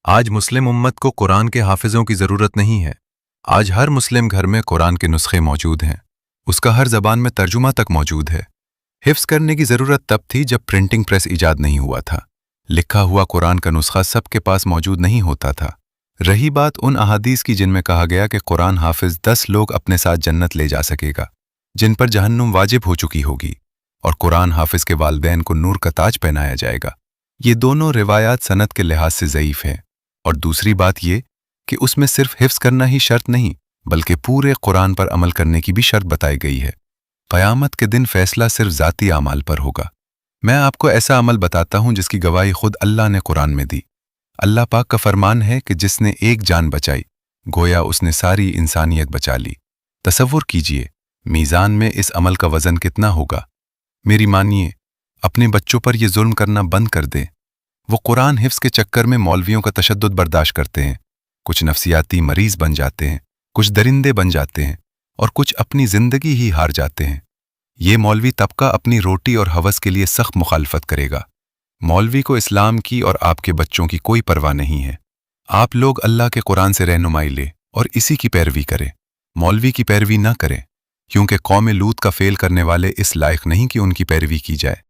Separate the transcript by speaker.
Speaker 1: آج مسلم امت کو قرآن کے حافظوں کی ضرورت نہیں ہے۔ آج ہر مسلم گھر میں قرآن کے نسخے موجود ہیں، اس کا ہر زبان میں ترجمہ تک موجود ہے۔ حفظ کرنے کی ضرورت تب تھی جب پرنٹنگ پریس ایجاد نہیں ہوا تھا، لکھا ہوا قرآن کا نسخہ سب کے پاس موجود نہیں ہوتا تھا۔ رہی بات ان احادیث کی جن میں کہا گیا کہ قرآن حافظ 10 لوگ اپنے ساتھ جنت لے جا سکے گا، جن پر جہنم واجب ہو چکی ہوگی، اور قرآن حافظ کے والدین کو نور کا تاج پہنایا جائے گا، یہ دونوں روایات سند کے لحاظ سے ضعیف ہیں۔ اور دوسری بات یہ کہ اس میں صرف حفظ کرنا ہی شرط نہیں، بلکہ پورے قرآن پر عمل کرنے کی بھی شرط بتائی گئی ہے۔ قیامت کے دن فیصلہ صرف ذاتی اعمال پر ہوگا۔ میں آپ کو ایسا عمل بتاتا ہوں جس کی گواہی خود اللہ نے قرآن میں دی۔ اللہ پاک کا فرمان ہے کہ جس نے ایک جان بچائی، گویا اس نے ساری انسانیت بچا لی۔ تصور کیجئے میزان میں اس عمل کا وزن کتنا ہوگا۔ میری مانیے، اپنے بچوں پر یہ ظلم کرنا بند کر دیں۔ وہ قرآن حفظ کے چکر میں مولویوں کا تشدد برداشت کرتے ہیں، کچھ نفسیاتی مریض بن جاتے ہیں، کچھ درندے بن جاتے ہیں، اور کچھ اپنی زندگی ہی ہار جاتے ہیں۔ یہ مولوی طبقہ اپنی روٹی اور ہوس کے لیے سخت مخالفت کرے گا۔ مولوی کو اسلام کی اور آپ کے بچوں کی کوئی پرواہ نہیں ہے۔ آپ لوگ اللہ کے قرآن سے رہنمائی لیں اور اسی کی پیروی کریں، مولوی کی پیروی نہ کریں، کیونکہ قوم لوط کا فعل کرنے والے اس لائق نہیں کہ ان کی پیروی کی جائے۔